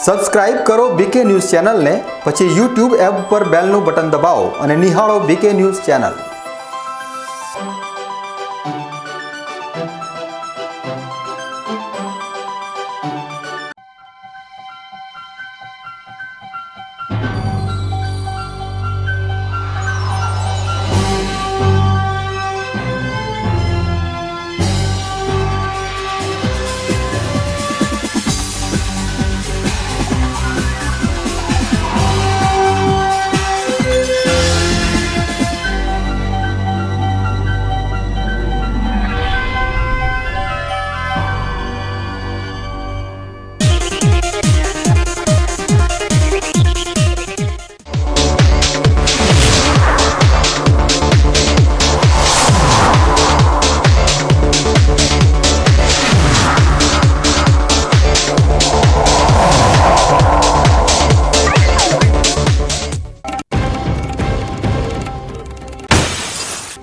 Subscribe કરો બીકે news ચેનલને, પછી YouTube એપ પર બેલનું બટન દબાવો અને નિહાળો BK news channel.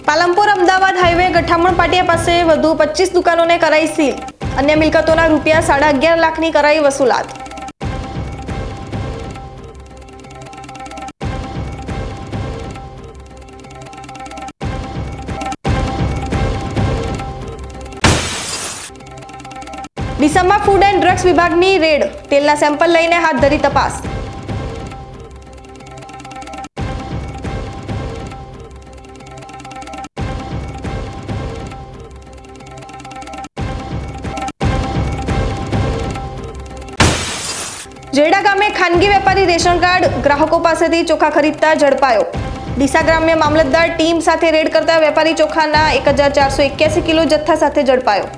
Palanpur Ahmedabad highway Gathaman પાટિયા પાસે વધુ 25 દુકાનોને કરાઈ સીલ, અન્ય મિલકતોના રૂપિયા 11.5 લાખની કરાઈ વસૂલાત। ડીસામાં ફૂડ એન્ડ ડ્રગ્સ વિભાગની રેડ, તેલના સેમ્પલ લઈને હાથ ધરી તપાસ। જેડા ગામે ખાનગી વેપારી રેશન કાર્ડ ગ્રાહકો પાસેથી ચોખા ખરીદતા ઝડપાયો। ડીસા ગ્રામ્ય મામલતદાર ટીમ સાથે રેડ કરતા વેપારી ચોખાના 1481 કિલો જથ્થા સાથે ઝડપાયો।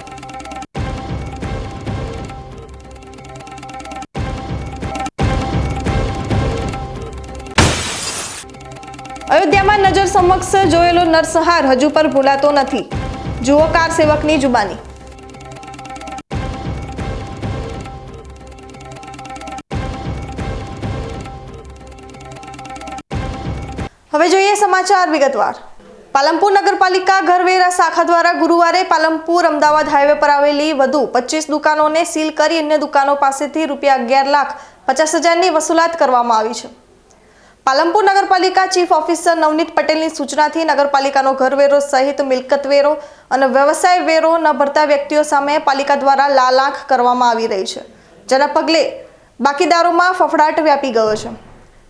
અયોધ્યામાં નજર સમક્ષ જોયેલો નરસંહાર હજુ પર ભૂલાતો નથી, જુઓ કાર સેવકની જુબાની। હવે જોઈએ સમાચાર વિગતવાર। પાલનપુર નગરપાલિકા ઘરવેરા શાખા દ્વારા ગુરુવારે પાલનપુર અમદાવાદ હાઈવે પર આવેલી વધુ 25 દુકાનોને સીલ કરી અન્ય દુકાનો પાસેથી રૂપિયા 11,50,000ની વસૂલાત કરવામાં આવી છે। પાલનપુર નગરપાલિકા ચીફ ઓફિસર નવનીત પટેલની સૂચનાથી નગરપાલિકાનો ઘરવેરો સહિત મિલકત વેરો અને વ્યવસાય વેરો ન ભરતા વ્યક્તિઓ સામે પાલિકા દ્વારા લાલાંખ કરવામાં આવી રહી છે, જેના પગલે બાકીદારોમાં ફફડાટ વ્યાપી ગયો છે।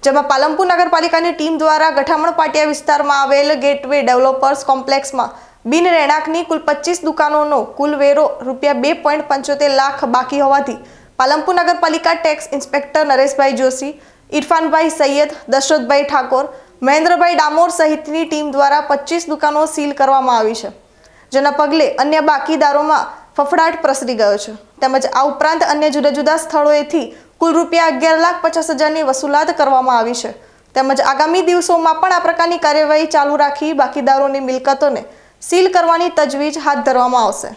જેમાં પાલનપુર નગરપાલિકાની ટીમ દ્વારા ગઠામણ પાટિયા વિસ્તારમાં આવેલ ગેટવે ડેવલપર્સ કોમ્પ્લેક્સમાં બિન રહેણાંકની કુલ 25 દુકાનોનો કુલ વેરો રૂપિયા 2.75 લાખ બાકી હોવાથી પાલનપુર નગરપાલિકા ટેક્સ ઇન્સ્પેક્ટર નરેશભાઈ જોશી, ઇરફાનભાઈ સૈયદ, દશરથભાઈ ઠાકોર, મહેન્દ્રભાઈ ડામોર સહિતની ટીમ દ્વારા 25 દુકાનો સીલ કરવામાં આવી છે, જેના પગલે અન્ય બાકીદારોમાં ફફડાટ પ્રસરી ગયો છે। તેમજ આ ઉપરાંત અન્ય જુદા જુદા સ્થળોએથી કુલ રૂપિયા 11,50,000ની વસૂલાત કરવામાં આવી છે। તેમજ આગામી દિવસોમાં પણ આ પ્રકારની કાર્યવાહી ચાલુ રાખી બાકીદારોની મિલકતોને સીલ કરવાની તજવીજ હાથ ધરવામાં આવશે।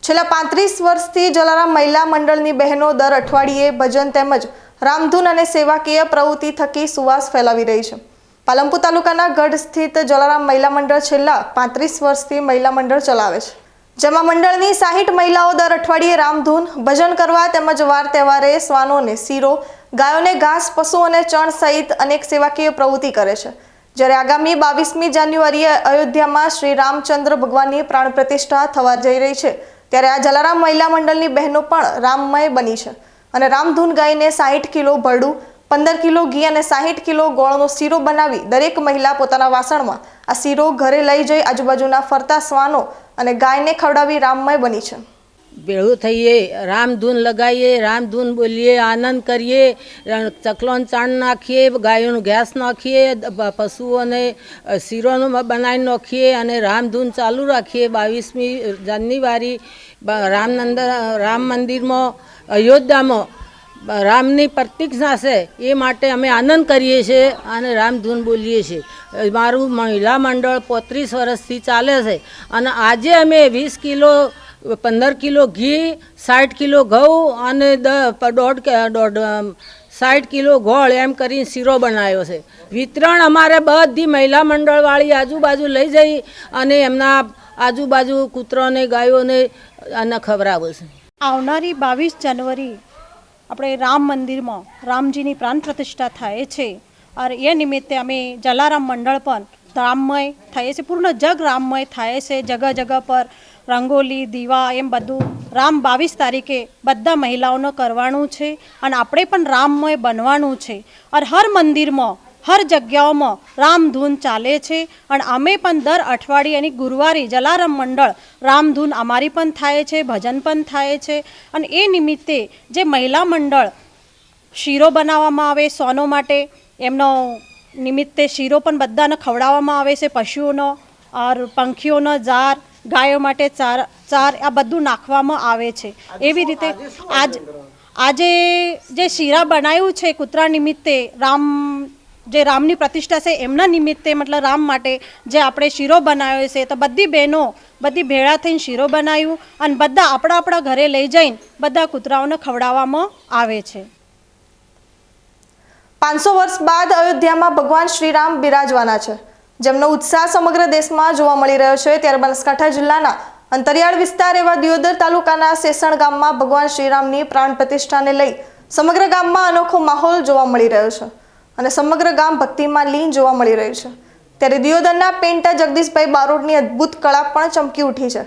છેલ્લા 35 વર્ષથી જલારામ મહિલા મંડળની બહેનો દર અઠવાડિયે ભજન તેમજ રામધૂન અને સેવાકીય પ્રવૃત્તિ થકી સુવાસ ફેલાવી રહી છે। પાલનપુર તાલુકાના ગઢ સ્થિત જલારામ મહિલા મંડળ છેલ્લા 35 વર્ષથી મહિલા મંડળ ચલાવે છે, જેમાં મંડળની 60 મહિલાઓ દર અઠવાડિયે રામધૂન, ભજન કરવા તેમજ વાર તહેવારે શ્વાનોને શીરો, ગાયોને ઘાસ, પશુઓને ચણ સહિત અનેક સેવાકીય પ્રવૃત્તિ કરે છે। જ્યારે આગામી 22મી જાન્યુઆરીએ અયોધ્યામાં શ્રી રામચંદ્ર ભગવાનની પ્રાણ પ્રતિષ્ઠા થવા જઈ રહી છે, ત્યારે આ જલારામ મહિલા મંડળની બહેનો પણ રામમય બની છે અને રામધૂન ગાઈને 60 કિલો ભરડું, 15 કિલો ઘી અને 60 કિલો ગોળનો શીરો બનાવી દરેક મહિલા પોતાના વાસણમાં આ શીરો ઘરે લઈ જઈ આજુબાજુના ફરતા શ્વાનો અને ગાયને ખવડાવી રામમય બની છે। ભેળું થઈએ, રામધૂન લગાવીએ, રામધૂન બોલીએ, આનંદ કરીએ, ચકલોન ચાણ નાખીએ, ગાયોનું ઘાસ નાખીએ, પશુઓને શીરોનું બનાવી નાખીએ અને રામધૂન ચાલુ રાખીએ। 22મી જાન્યુઆરી રામ મંદિરમાં અયોધ્યામાં રામની પ્રતિજ્ઞા છે, એ માટે અમે આનંદ કરીએ છીએ અને રામધૂન બોલીએ છીએ। મારું મહિલા મંડળ 35 વર્ષથી ચાલે છે અને આજે અમે 20 કિલો 15 કિલો ઘી, 60 કિલો ઘઉં અને 60 કિલો ગોળ એમ કરીને શીરો બનાવ્યો છે। વિતરણ અમારે બધી મહિલા મંડળવાળી આજુબાજુ લઈ જઈ અને એમના આજુબાજુ કૂતરોને ગાયોને આને ખવડાવે છે। આવનારી 22 જાન્યુઆરી આપણે રામ મંદિરમાં રામજીની પ્રાણ પ્રતિષ્ઠા થાય છે અને એ નિમિત્તે અમે જલારામ મંડળ પણ રામમય થાય છે, પૂર્ણ જગ રામમય થાય છે. જગહ જગહ પર રંગોલી દીવા એમ બધું રામ 22 તારીખે બધા મહિલાઓને કરવાનું છે અને આપણે પણ રામમય બનવાનું છે. અને હર મંદિરમાં હર જગ્યાઓમાં રામધૂન ચાલે છે અને અમે પણ દર અઠવાડિયે અને ગુરુવારે જલારામ મંડળ રામધૂન અમારી પણ થાય છે, ભજન પણ થાય છે. અને એ નિમિત્તે જે મહિલા મંડળ શીરો બનાવવામાં આવે સોનો માટે, એમનો નિમિત્તે શીરો પણ બધાને ખવડાવવામાં આવે છે, પશુઓનો और પંખીઓનો જાર, ગાયો માટે ચાર આ બધું નાખવામાં આવે છે. એવી રીતે આજે જે શીરા બનાવ્યું છે કૂતરા નિમિત્તે જે રામની પ્રતિષ્ઠા છે એમના નિમિત્તે મતલબ રામ માટે જે આપણે શીરો બનાવ્યો છે તો બધી બહેનો બધી ભેળા થઈને શીરો બનાવ્યું અને બધા આપણા ઘરે લઈ જઈને બધા કૂતરાઓને ખવડાવવામાં આવે છે. 500 વર્ષ બાદ અયોધ્યામાં ભગવાન શ્રીરામ બિરાજવાના છે, જેમનો ઉત્સાહ સમગ્ર દેશમાં જોવા મળી રહ્યો છે. ત્યારે બનાસકાંઠા જિલ્લાના અંતરિયાળ વિસ્તાર એવા દિયોદર તાલુકાના સેસણ ગામમાં ભગવાન શ્રીરામની પ્રાણ પ્રતિષ્ઠાને લઈ સમગ્ર ગામમાં અનોખો માહોલ જોવા મળી રહ્યો છે અને સમગ્ર ગામ ભક્તિમાં લીન જોવા મળી રહ્યું છે. ત્યારે દિયોદરના પેન્ટા જગદીશભાઈ બારોટની અદ્ભુત કળા પણ ચમકી ઉઠી છે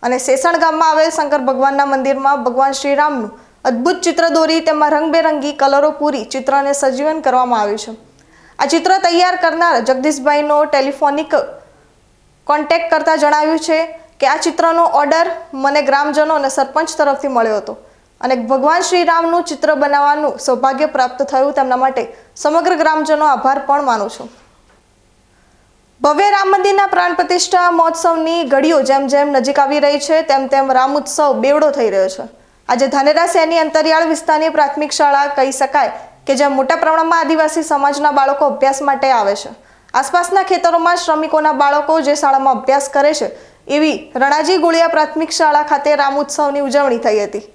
અને સેસણ ગામમાં આવેલ શંકર ભગવાનના મંદિરમાં ભગવાન શ્રીરામનું અદ્ભુત ચિત્ર દોરી તેમાં રંગબેરંગી કલરો પૂરી ચિત્રને સજીવન કરવામાં આવ્યું છે. આ ચિત્ર તૈયાર કરનાર જગદીશભાઈનો ટેલિફોનિક કોન્ટેક્ટ કરતા જણાવ્યું છે કે આ ચિત્રનો ઓર્ડર મને ગ્રામજનો અને સરપંચ તરફથી મળ્યો હતો અને ભગવાન શ્રીરામનું ચિત્ર બનાવવાનું સૌભાગ્ય પ્રાપ્ત થયું. તેમના માટે સમગ્ર ગ્રામજનો આભાર પણ માનું છું. ભવ્ય રામ મંદિરના પ્રાણ પ્રતિષ્ઠા મહોત્સવની ઘડીઓ જેમ જેમ નજીક આવી રહી છે તેમ તેમ રામ ઉત્સવ બેવડો થઈ રહ્યો છે. આજે ધાનેરા શહેરની અંતરિયાળ વિસ્તારની પ્રાથમિક શાળા કહી શકાય કે જ્યાં મોટા પ્રમાણમાં આદિવાસી સમાજના બાળકો અભ્યાસ માટે આવે છે. આસપાસના ખેતરોમાં શ્રમિકોના બાળકો જે શાળામાં અભ્યાસ કરે છે એવી રણાજી ગોળિયા પ્રાથમિક શાળા ખાતે રામ ઉત્સવની ઉજવણી થઈ હતી.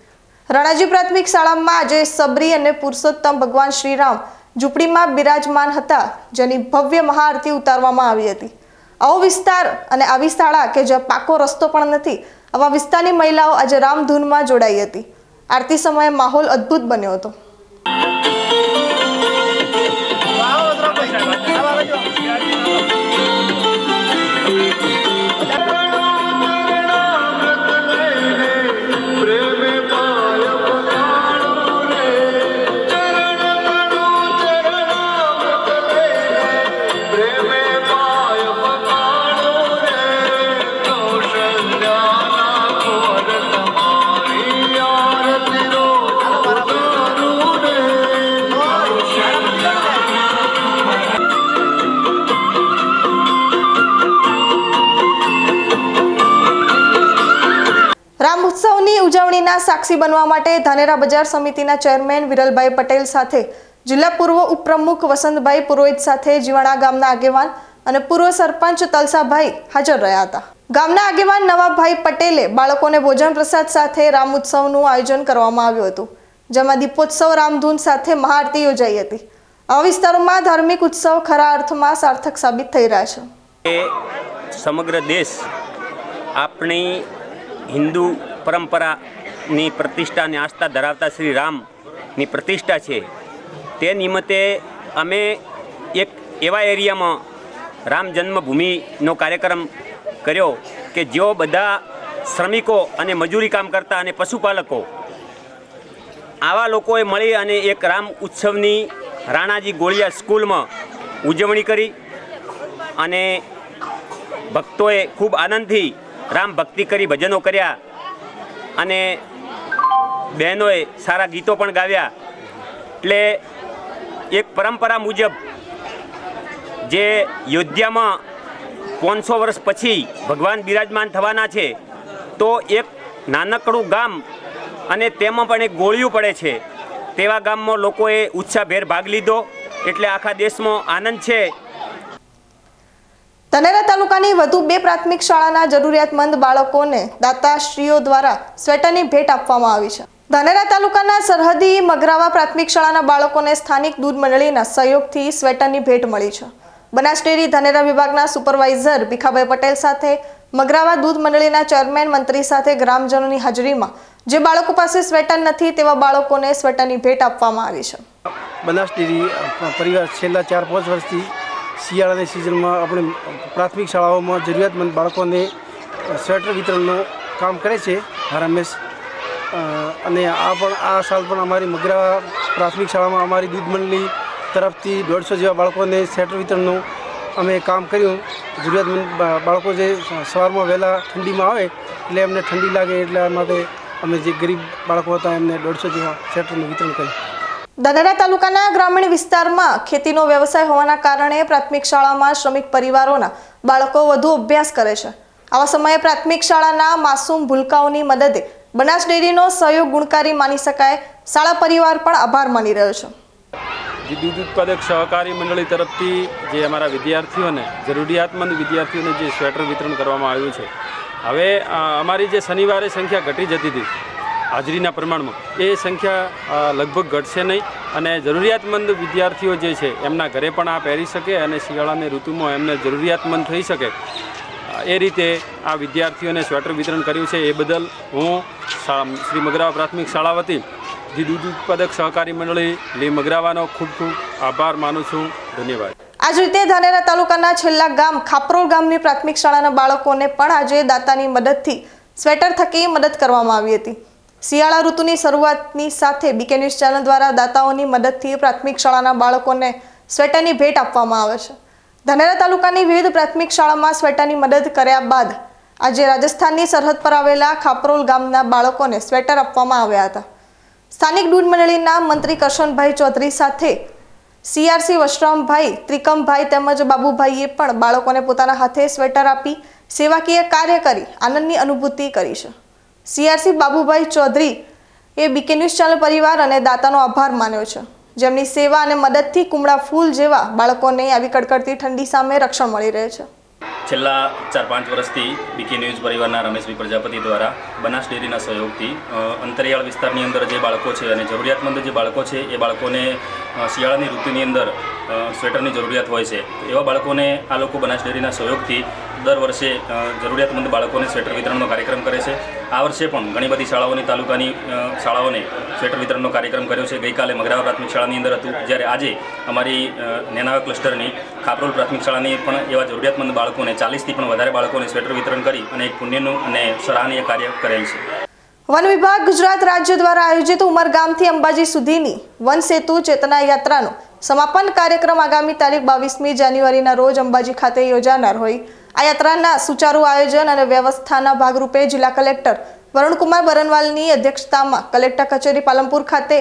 રણાજી પ્રાથમિક શાળામાં આજે સબરી અને પુરુષોત્તમ ભગવાન શ્રીરામ ઝૂંપડીમાં બિરાજમાન હતા, જેની ભવ્ય મહાઆરતી ઉતારવામાં આવી હતી. આવો વિસ્તાર અને આવી શાળા કે જ્યાં પાકો રસ્તો પણ નથી, આવા વિસ્તારની મહિલાઓ આજે રામધૂનમાં જોડાઈ હતી. આરતી સમયે માહોલ અદ્ભુત બન્યો હતો. રામ ઉત્સવની ઉજવણીના સાક્ષી બનવા માટે ધાનેરા બજાર સમિતિના ચેરમેન વિરલભાઈ પટેલ સાથે જિલ્લા પૂર્વ ઉપપ્રમુખ વસંતભાઈ પુરોહિત સાથે જીવાણા ગામના આગેવાન અને પૂર્વ સરપંચ તલસાભાઈ હાજર રહ્યા હતા. ગામના આગેવાન નવાભાઈ પટેલે બાળકોને ભોજન પ્રસાદ સાથે રામ ઉત્સવનું આયોજન કરવામાં આવ્યું હતું, જેમાં દીપોત્સવ રામધૂન સાથે મહાઆરતી યોજાઈ હતી. આ વિસ્તારોમાં ધાર્મિક ઉત્સવ ખરા અર્થમાં સાર્થક સાબિત થઈ રહ્યા છે. સમગ્ર દેશ આપણી હિન્દુ પરંપરાની પ્રતિષ્ઠા અને આસ્થા ધરાવતા શ્રી રામની પ્રતિષ્ઠા છે. તે નિમિત્તે અમે એક એવા એરિયામાં રામ જન્મભૂમિનો કાર્યક્રમ કર્યો કે જેઓ બધા શ્રમિકો અને મજૂરી કામ કરતા અને પશુપાલકો આવા લોકોએ મળી અને એક રામ ઉત્સવની રાણાજી ગોળિયા સ્કૂલમાં ઉજવણી કરી અને ભક્તોએ ખૂબ આનંદથી રામ ભક્તિ કરી ભજનો કર્યા અને બહેનોએ સારા ગીતો પણ ગાવ્યા. એટલે એક પરંપરા મુજબ જે અયોધ્યામાં 500 વર્ષ પછી ભગવાન બિરાજમાન થવાના છે, તો એક નાનકડું ગામ અને તેમાં પણ એક ગોળિયું પડે છે તેવા ગામમાં લોકોએ ઉત્સાહભેર ભાગ લીધો. એટલે આખા દેશમાં આનંદ છે. ધાનેરા તાલુકાની વધુ 2 પ્રાથમિક શાળાના જરૂરિયાતમંદ બાળકોને દાતાશ્રીઓ દ્વારા સ્વેટરની ભેટ આપવામાં આવી છે. ધાનેરા તાલુકાના સરહદી મગરાવા પ્રાથમિક શાળાના બાળકોને સ્થાનિક દૂધ મંડળીના સહયોગથી સ્વેટરની ભેટ મળી છે. બનાસ ડેરી ધાનેરા વિભાગના સુપરવાઇઝર ભીખાભાઈ પટેલ સાથે મગરાવા દૂધ મંડળીના ચેરમેન મંત્રી સાથે ગ્રામજનોની હાજરીમાં જે બાળકો પાસે સ્વેટર નથી તેવા બાળકોને સ્વેટરની ભેટ આપવામાં આવી છે. બનાસ ડેરી પરિવાર છેલ્લા 4-5 વર્ષથી શિયાળાની સિઝનમાં આપણે પ્રાથમિક શાળાઓમાં જરૂરિયાતમંદ બાળકોને સ્વેટર વિતરણનું કામ કરે છે હંમેશ. અને આ સાલ પણ અમારી મગરાવા પ્રાથમિક શાળામાં અમારી દૂધ મંડળી તરફથી 150 જેવા બાળકોને સ્વેટર વિતરણનું અમે કામ કર્યું. જરૂરિયાતમંદ બાળકો જે સવારમાં વહેલા ઠંડીમાં આવે એટલે એમને ઠંડી લાગે એટલા માટે અમે જે ગરીબ બાળકો હતા એમને 150 જેવા સ્વેટરનું વિતરણ કર્યું. ધાનેરા તાલુકાના ગ્રામીણ વિસ્તારમાં ખેતીનો વ્યવસાય હોવાના કારણે પ્રાથમિક શાળામાં શ્રમિક પરિવારોના બાળકો વધુ અભ્યાસ કરે છે. આવા સમયે પ્રાથમિક શાળાના માસૂમ ભૂલકાઓની મદદે બનાસ ડેરીનો સહયોગ ગુણકારી માની શકાય. શાળા પરિવાર પણ આભાર માની રહ્યો છે. દૂધ ઉત્પાદક સહકારી મંડળી તરફથી જે અમારા વિદ્યાર્થીઓને જરૂરિયાતમંદ વિદ્યાર્થીઓને જે સ્વેટર વિતરણ કરવામાં આવ્યું છે. હવે અમારી જે શનિવારે સંખ્યા ઘટી જતી હતી હાજરીના પ્રમાણમાં એ સંખ્યા લગભગ ઘટશે નહીં અને જરૂરિયાતમંદ વિદ્યાર્થીઓ જે છે એમના ઘરે પણ આ પહેરી શકે અને શિયાળાની ઋતુમાં એમને જરૂરિયાતમંદ થઈ શકે એ રીતે આ વિદ્યાર્થીઓને સ્વેટર વિતરણ કર્યું છે. એ બદલ હું શ્રી મગરાવા પ્રાથમિક શાળા વતી જે દૂધ ઉત્પાદક સહકારી મંડળી લી મગરાવાનો ખૂબ ખૂબ આભાર માનું છું. ધન્યવાદ. આ જ રીતે ધાનેરા તાલુકાના છેલ્લા ગામ ખાપરોલ ગામની પ્રાથમિક શાળાના બાળકોને પણ આજે દાતાની મદદથી સ્વેટર થકી મદદ કરવામાં આવી હતી. શિયાળા ઋતુની શરૂઆતની સાથે બીકે ન્યૂઝ ચેનલ દ્વારા દાતાઓની મદદથી પ્રાથમિક શાળાના બાળકોને સ્વેટરની ભેટ આપવામાં આવે છે. ધાનેરા તાલુકાની વિવિધ પ્રાથમિક શાળામાં સ્વેટરની મદદ કર્યા બાદ આજે રાજસ્થાનની સરહદ પર આવેલા ખાપરોલ ગામના બાળકોને સ્વેટર આપવામાં આવ્યા હતા. સ્થાનિક દૂધ મંડળીના મંત્રી કરશનભાઈ ચૌધરી સાથે સીઆરસી વશરામભાઈ, ત્રિકમભાઈ તેમજ બાબુભાઈએ પણ બાળકોને પોતાના હાથે સ્વેટર આપી સેવાકીય કાર્ય કરી આનંદની અનુભૂતિ કરી છે. સીઆરસી બાબુભાઈ ચૌધરી એ બીકે ન્યૂઝ ચેનલ પરિવાર અને દાતાનો આભાર માન્યો છે, જેમની સેવા અને મદદથી કુમળા ફૂલ જેવા બાળકોને આવી કડકડતી ઠંડી સામે રક્ષણ મળી રહે છે. છેલ્લા 4-5 વર્ષથી બીકે ન્યૂઝ પરિવારના રમેશભાઈ પ્રજાપતિ દ્વારા બનાસ ડેરીના સહયોગથી અંતરિયાળ વિસ્તારની અંદર જે બાળકો છે અને જરૂરિયાતમંદ જે બાળકો છે એ બાળકોને શિયાળાની ઋતુની અંદર સ્વેટરની જરૂરિયાત હોય છે. એવા બાળકોને આ લોકો બનાસ ડેરીના સહયોગથી દર વર્ષે જરૂરિયાતમંદ બાળકોને સ્વેટર વિતરણનો કાર્યક્રમ કરે છે. આ વર્ષે પણ ઘણી બધી શાળાઓની તાલુકાની શાળાઓને સ્વેટર વિતરણનો કાર્યક્રમ કર્યો છે. ગઈકાલે મગરાવા પ્રાથમિક શાળાની અંદર હતું, જ્યારે આજે અમારી નેનાવા ક્લસ્ટરની ખાપરોલ પ્રાથમિક શાળાની પણ એવા જરૂરિયાતમંદ બાળકોને 40થી પણ વધારે બાળકોને સ્વેટર વિતરણ કરી અને એક પુણ્યનું અને સરાહનીય કાર્ય કરેલ છે. વન વિભાગ ગુજરાત રાજ્ય દ્વારા આયોજિત ઉમરગામથી અંબાજી સુધીની વન સેતુ ચેતના યાત્રાનો સમાપન કાર્યક્રમ આગામી તારીખ 22મી જાન્યુઆરીના રોજ અંબાજી ખાતે યોજાનાર હોય. આ યાત્રાના સુચારુ આયોજન અને વ્યવસ્થાના ભાગરૂપે જિલ્લા કલેક્ટર વરુણકુમાર બરનવાલની અધ્યક્ષતામાં કલેક્ટર કચેરી પાલનપુર ખાતે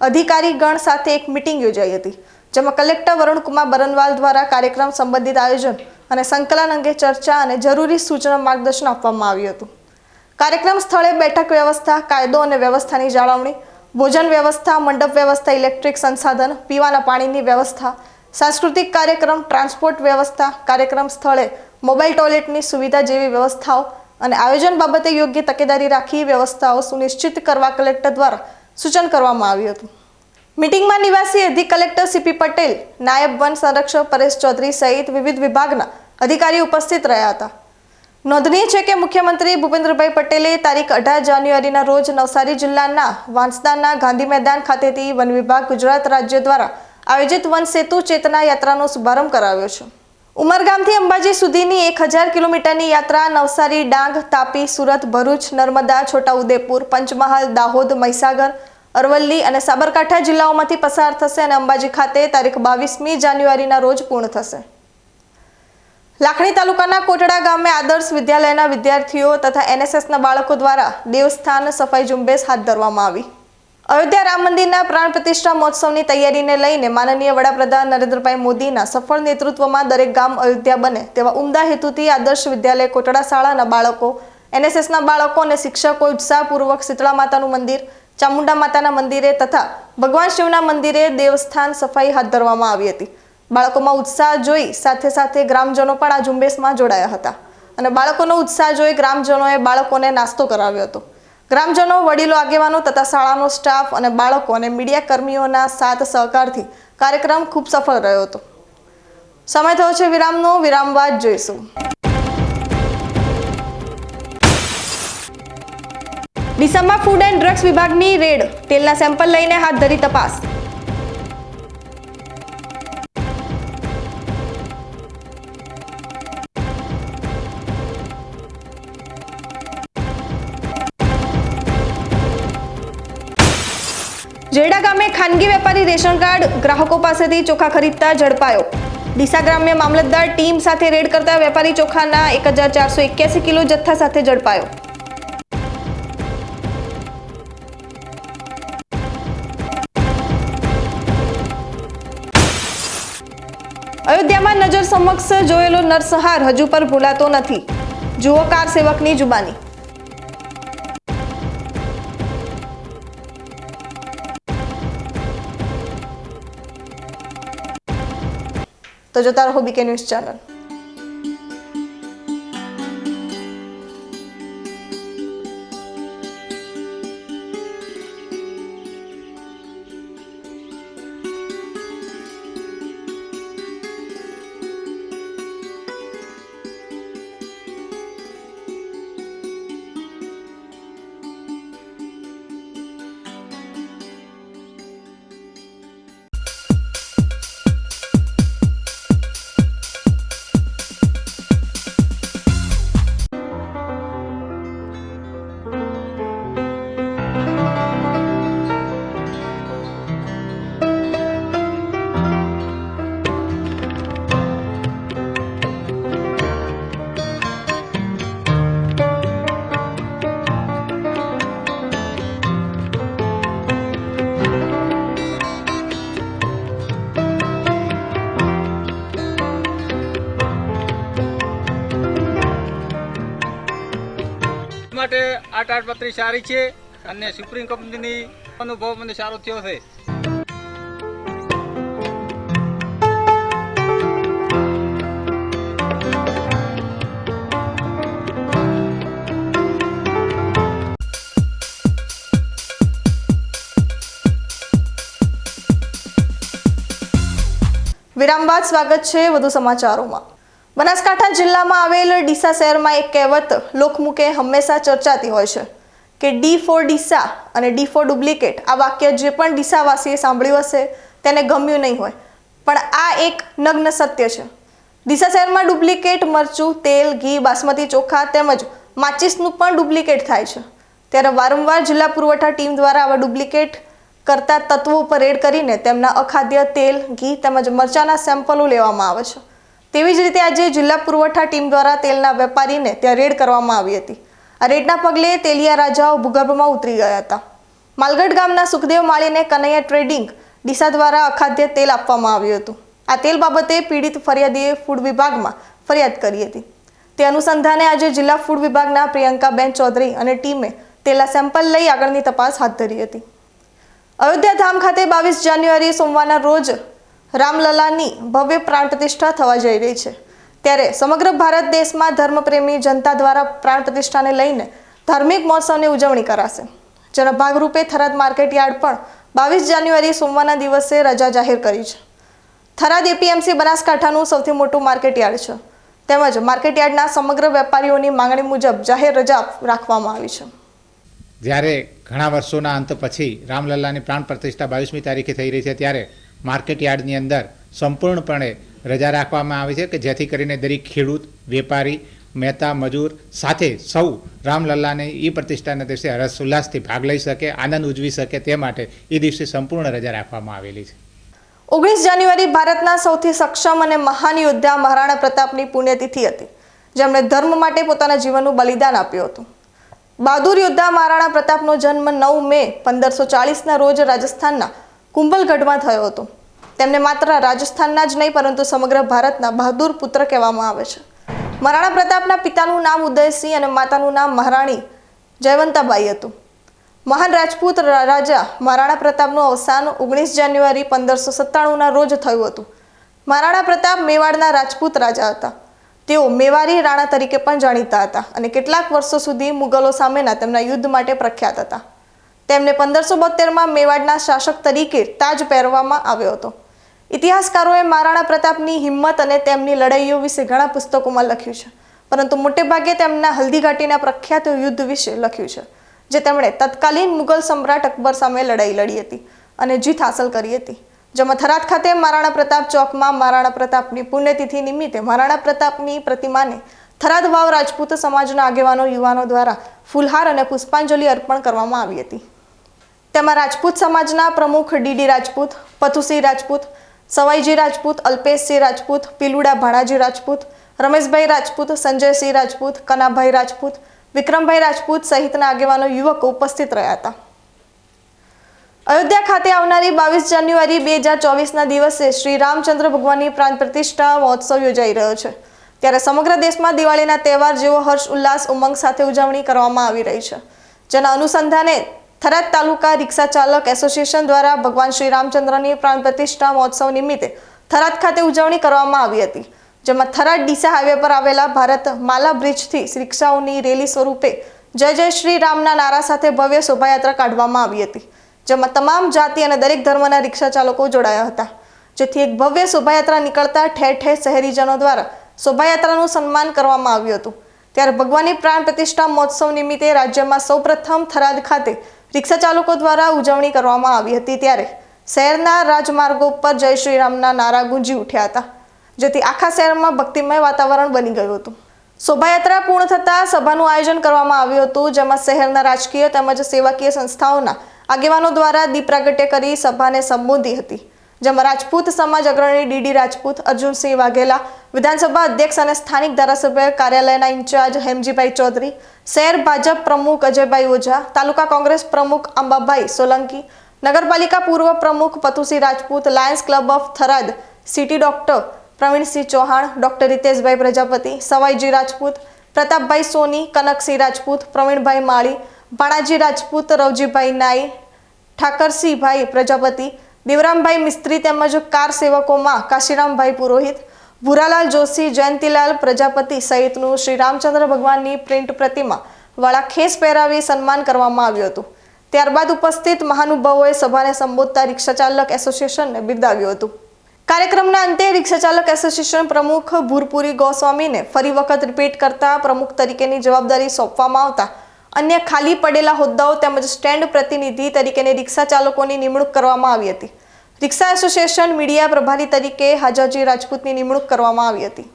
અધિકારીગણ સાથે એક મિટિંગ યોજાઈ હતી, જેમાં કલેક્ટર વરુણકુમાર બરનવાલ દ્વારા કાર્યક્રમ સંબંધિત આયોજન અને સંકલન અંગે ચર્ચા અને જરૂરી સૂચના માર્ગદર્શન આપવામાં આવ્યું હતું. કાર્યક્રમ સ્થળે બેઠક વ્યવસ્થા, કાયદો અને વ્યવસ્થાની જાળવણી, ભોજન વ્યવસ્થા, મંડપ વ્યવસ્થા, ઇલેક્ટ્રિક સંસાધન, પીવાના પાણીની વ્યવસ્થા, સાંસ્કૃતિક કાર્યક્રમ, ટ્રાન્સપોર્ટ વ્યવસ્થા, કાર્યક્રમ સ્થળે મોબાઈલ ટોયલેટની સુવિધા જેવી વ્યવસ્થાઓ અને આયોજન બાબતે યોગ્ય તકેદારી રાખી વ્યવસ્થાઓ સુનિશ્ચિત કરવા કલેક્ટર દ્વારા સૂચન કરવામાં આવ્યું હતું. મીટિંગમાં નિવાસી અધિક કલેક્ટર સીપી પટેલ, નાયબ વન સંરક્ષક પરેશ ચૌધરી સહિત વિવિધ વિભાગના અધિકારીઓ ઉપસ્થિત રહ્યા હતા. નોંધનીય છે કે મુખ્યમંત્રી ભૂપેન્દ્રભાઈ પટેલે તારીખ 18 જાન્યુઆરીના રોજ નવસારી જિલ્લાના વાંસદાના ગાંધી મેદાન ખાતેથી વન વિભાગ ગુજરાત રાજ્ય દ્વારા આયોજિત વન સેતુ ચેતના યાત્રાનો શુભારંભ કરાવ્યો છે. ઉમરગામથી અંબાજી સુધીની 1000 કિલોમીટરની યાત્રા નવસારી, ડાંગ, તાપી, સુરત, ભરૂચ, નર્મદા, છોટાઉદેપુર, પંચમહાલ, દાહોદ, મહીસાગર, અરવલ્લી અને સાબરકાંઠા જિલ્લાઓમાંથી પસાર થશે અને અંબાજી ખાતે તારીખ 22મી જાન્યુઆરીના રોજ પૂર્ણ થશે. લાખણી તાલુકાના કોટડા ગામે આદર્શ વિદ્યાલયના વિદ્યાર્થીઓ તથા એનએસએસના બાળકો દ્વારા દેવસ્થાન સફાઈ ઝુંબેશ હાથ ધરવામાં આવી. અયોધ્યા રામ મંદિરના પ્રાણ પ્રતિષ્ઠા મહોત્સવની તૈયારીને લઈને માનનીય વડાપ્રધાન નરેન્દ્રભાઈ મોદીના સફળ નેતૃત્વમાં દરેક ગામ અયોધ્યા બને તેવા ઉમદા હેતુથી આદર્શ વિદ્યાલય કોટડા શાળાના બાળકો, એનએસએસના બાળકો અને શિક્ષકો ઉત્સાહપૂર્વક શીતળા માતાનું મંદિર, ચામુંડા માતાના મંદિરે તથા ભગવાન શિવના મંદિરે દેવસ્થાન સફાઈ હાથ ધરવામાં આવી હતી. બાળકોમાં ઉત્સાહ જોઈ સાથે સાથે ગ્રામજનો પણ આ ઝુંબેશમાં જોડાયા હતા અને બાળકોનો ઉત્સાહ જોઈ ગ્રામજનોએ બાળકોને નાસ્તો કરાવ્યો હતો. ગ્રામજનો, વડીલો, આગેવાનો તથા શાળાનો સ્ટાફ અને બાળકો અને મીડિયા કર્મીઓના સાથ સહકારથી કાર્યક્રમ ખૂબ સફળ રહ્યો હતો. સમય થયો છે વિરામનો. વિરામ બાદ જોઈશું. ડીસામાં ફૂડ એન્ડ ડ્રગ્સ વિભાગની રેડ, તેલના સેમ્પલ લઈને હાથ ધરી તપાસ. જેડા ગામે ખાનગી વેપારી રેશન કાર્ડ ગ્રાહકો પાસેથી ચોખા ખરીદતા ઝડપાયો. ડીસા ગ્રામ્ય મામલતદાર ટીમ સાથે રેડ કરતા વેપારી ચોખાના 1481 કિલો જથ્થા સાથે ઝડપાયો. અયોધ્યામાં નજર સમક્ષ જોયેલો નરસંહાર હજુ પર ભૂલાતો નથી. જુઓ કાર સેવકની જુબાની. તો જોતા રહો બીકે ન્યૂઝ ચેનલ. માટે આ તાડપત્રી સારી છે અને સુપ્રીમ કંપનીની અનુભવ મને સારો થયો છે. વિરામ બાદ સ્વાગત છે વધુ સમાચારોમાં. બનાસકાંઠા જિલ્લામાં આવેલ ડીસા શહેરમાં એક કહેવત લોકમુખે હંમેશા ચર્ચાતી હોય છે કે ડી ફોર ડીસા અને ડી ફોર ડુપ્લિકેટ. આ વાક્ય જે પણ ડીસાવાસીએ સાંભળ્યું હશે તેને ગમ્યું નહીં હોય, પણ આ એક નગ્ન સત્ય છે. ડીસા શહેરમાં ડુપ્લિકેટ મરચું, તેલ, ઘી, બાસમતી ચોખા તેમજ માચીસનું પણ ડુપ્લિકેટ થાય છે. ત્યારે વારંવાર જિલ્લા પુરવઠા ટીમ દ્વારા આવા ડુપ્લિકેટ કરતા તત્વો પર રેડ કરીને તેમના અખાદ્ય તેલ, ઘી તેમજ મરચાના સેમ્પલો લેવામાં આવે છે. તેવી જ રીતે આજે જિલ્લા પુરવઠા ટીમ દ્વારા તેલના વેપારીને ત્યાં રેડ કરવામાં આવી હતી. આ રેડના પગલે તેલિયા રાજાઓ ભૂગર્ભમાં ઉતરી ગયા હતા. માલગઢ ગામના સુખદેવ માળીને કનૈયા ટ્રેડિંગ ડીસા દ્વારા અખાદ્ય તેલ આપવામાં આવ્યું હતું. આ તેલ બાબતે પીડિત ફરિયાદીએ ફૂડ વિભાગમાં ફરિયાદ કરી હતી. તે અનુસંધાને આજે જિલ્લા ફૂડ વિભાગના પ્રિયંકાબેન ચૌધરી અને ટીમે તેલના સેમ્પલ લઈ આગળની તપાસ હાથ ધરી હતી. અયોધ્યા ધામ ખાતે 22 જાન્યુઆરી સોમવારના રોજ રામલલાની ભવ્ય પ્રાણ પ્રતિષ્ઠા થવા જઈ રહી છે. ત્યારે સમગ્ર ભારત દેશમાં ધર્મપ્રેમી જનતા દ્વારા પ્રાણ પ્રતિષ્ઠાને લઈને ધાર્મિક મહોત્સવની ઉજવણી કરાશે. જેના ભાગરૂપે થરાદ માર્કેટ યાર્ડ પણ 22 જાન્યુઆરી સોમવારના દિવસે રજા જાહેર કરી છે. થરાદ એપીએમસી બનાસકાંઠાનું સૌથી મોટું માર્કેટ યાર્ડ છે. તેમજ માર્કેટ યાર્ડના સમગ્ર વેપારીઓની માંગણી મુજબ જાહેર રજા રાખવામાં આવી છે. જ્યારે ઘણા વર્ષોના અંત પછી રામલલ્લાની પ્રાણ પ્રતિષ્ઠા 22મી તારીખે થઈ રહી છે, ત્યારે માર્કેટ યાર્ડની અંદર સંપૂર્ણપણે રજા રાખવામાં આવી છે કે જેથી કરીને દરેક ખેડૂત, વેપારી, મહેતા, મજૂર સાથે સૌ રામલલ્લાની એ પ્રતિષ્ઠાના દિવસે હર્ષ ઉલ્લાસથી ભાગ લઈ શકે, આનંદ ઉજવી શકે તે માટે એ દિવસે સંપૂર્ણ રજા રાખવામાં આવેલી છે. 19 જાન્યુઆરી ભારતના સૌથી સક્ષમ અને મહાન યોદ્ધા મહારાણા પ્રતાપની પુણ્યતિથિ હતી, જેમણે ધર્મ માટે પોતાના જીવનનું બલિદાન આપ્યું હતું. બહાદુર યોદ્ધા મહારાણા પ્રતાપનો જન્મ 9 મે 1540ના રોજ રાજસ્થાનના કુંભલગઢમાં થયો હતો. તેમને માત્ર રાજસ્થાનના જ નહીં પરંતુ સમગ્ર ભારતના બહાદુર પુત્ર કહેવામાં આવે છે. મહારાણા પ્રતાપના પિતાનું નામ ઉદયસિંહ અને માતાનું નામ મહારાણી જયવંતાબાઈ હતું. મહાન રાજપૂત રાજા મહારાણા પ્રતાપનું અવસાન 19 જાન્યુઆરી 1597ના રોજ થયું હતું. મહારાણા પ્રતાપ મેવાડના રાજપૂત રાજા હતા. તેઓ મેવારી રાણા તરીકે પણ જાણીતા હતા અને કેટલાક વર્ષો સુધી મુગલો સામેના તેમના યુદ્ધ માટે પ્રખ્યાત હતા. તેમને 1572માં મેવાડના શાસક તરીકે તાજ પહેરવામાં આવ્યો હતો. ઇતિહાસકારોએ મહારાણા પ્રતાપની હિંમત અને તેમની લડાઈઓ વિશે ઘણા પુસ્તકોમાં લખ્યું છે, પરંતુ મોટેભાગે તેમના હલ્દીઘાટીના પ્રખ્યાત યુદ્ધ વિશે લખ્યું છે. જે તેમણે તત્કાલીન મુગલ સમ્રાટ અકબર સામે લડાઈ લડી હતી અને જીત હાંસલ કરી હતી, જેમાં થરાદ ખાતે મહારાણા પ્રતાપ ચોકમાં મહારાણા પ્રતાપની પુણ્યતિથિ નિમિત્તે મહારાણા પ્રતાપની પ્રતિમાને થરાદ વાવ રાજપૂત સમાજના આગેવાનો યુવાનો દ્વારા ફૂલહાર અને પુષ્પાંજલિ અર્પણ કરવામાં આવી હતી. તેમાં રાજપૂત સમાજના પ્રમુખ ડીડી રાજપૂત, પથુસિંહ રાજપૂત, સવાઈજી રાજપૂત, અલ્પેશસિંહ રાજપૂત, પીલુડા ભાણાજી રાજપૂત, રમેશભાઈ રાજપૂત, સંજયસિંહ રાજપૂત, કનાભાઈ રાજપૂત, વિક્રમભાઈ રાજપૂત સહિતના આગેવાનો યુવકો ઉપસ્થિત રહ્યા હતા. અયોધ્યા ખાતે આવનારી 22 જાન્યુઆરી 2024ના દિવસે શ્રી રામચંદ્ર ભગવાનની પ્રાણ પ્રતિષ્ઠા મહોત્સવ યોજાઈ રહ્યો છે. ત્યારે સમગ્ર દેશમાં દિવાળીના તહેવાર જેવો હર્ષ ઉલ્લાસ ઉમંગ સાથે ઉજવણી કરવામાં આવી રહી છે, જેના અનુસંધાને થરાદ તાલુકા રિક્ષા ચાલક એસોસિએશન દ્વારા ભગવાન શ્રી રામચંદ્રની પ્રાણ પ્રતિષ્ઠા મહોત્સવ નિમિત્તે થરાદ ખાતે ઉજવણી કરવામાં આવી હતી, જેમાં થરાદ ડીસા હાઈવે પર આવેલા ભારત માલા બ્રિજથી રિક્ષાઓની રેલી સ્વરૂપે જય જય શ્રી રામના નારા સાથે ભવ્ય શોભાયાત્રા કાઢવામાં આવી હતી, જેમાં તમામ જાતિ અને દરેક ધર્મના રિક્ષા ચાલકો જોડાયા હતા, જેથી એક ભવ્ય શોભાયાત્રા નીકળતા ઠેર ઠેર શહેરીજનો દ્વારા શોભાયાત્રાનું સન્માન કરવામાં આવ્યું હતું. ત્યારે ભગવાનની પ્રાણ પ્રતિષ્ઠા મહોત્સવ નિમિત્તે રાજ્યમાં સૌપ્રથમ થરાદ ખાતે રિક્ષા ચાલકો દ્વારા ઉજવણી કરવામાં આવી હતી. ત્યારે શહેરના રાજમાર્ગો પર જય શ્રી રામના નારા ગુંજી ઉઠ્યા હતા, જેથી આખા શહેરમાં ભક્તિમય વાતાવરણ બની ગયું હતું. શોભાયાત્રા પૂર્ણ થતાં સભાનું આયોજન કરવામાં આવ્યું હતું, જેમાં શહેરના રાજકીય તેમજ સેવાકીય સંસ્થાઓના આગેવાનો દ્વારા દીપ પ્રાગટ્ય કરી સભાને સંબોધી હતી, જેમાં રાજપૂત સમાજ અગ્રણી ડીડી રાજપૂત, અર્જુનસિંહ વાઘેલા, વિધાનસભા અધ્યક્ષ અને સ્થાનિક ધારાસભ્ય કાર્યાલયના ઇન્ચાર્જ હેમજીભાઈ ચૌધરી, શહેર ભાજપ પ્રમુખ અજયભાઈ ઓઝા, તાલુકા કોંગ્રેસ પ્રમુખ અંબાભાઈ સોલંકી, નગરપાલિકા પૂર્વ પ્રમુખ Pathusinh Rajput, Lions Club of Tharad City doctor Pravinsinh Chauhan, doctor Riteshbhai Prajapati, Savaiji Rajput, Pratapbhai Soni, Kanaksinh Rajput, Pravinbhai Mali, Bhanaji Rajput, Ravjibhai Nai, Thakarsinhbhai Prajapati, Devrambhai Mistri તેમજ કાર સેવકોમાં કાશીરામભાઈ પુરોહિત, ભૂરાલાલ જોશી, જયંતિલાલ પ્રજાપતિ સહિતનું શ્રી રામચંદ્ર ભગવાનની પ્રિન્ટ પ્રતિમા વાળા ખેસ પહેરાવી સન્માન કરવામાં આવ્યું હતું. ત્યારબાદ ઉપસ્થિત મહાનુભાવોએ સભાને સંબોધતા રિક્ષા ચાલક એસોસિએશનને બિરદાવ્યું હતું. કાર્યક્રમના અંતે રિક્ષા ચાલક એસોસિએશન પ્રમુખ ભૂરપુરી ગોસ્વામીને ફરી વખત રિપીટ કરતા પ્રમુખ તરીકેની જવાબદારી સોંપવામાં આવતા અન્ય ખાલી પડેલા હોદ્દાઓ તેમજ સ્ટેન્ડ પ્રતિનિધિ તરીકેની રિક્ષા ચાલકોની નિમણૂક કરવામાં આવી હતી. રિક્ષા એસોસિએશન મીડિયા પ્રભારી તરીકે હાજાજી રાજપૂતની નિમણૂક કરવામાં આવી હતી.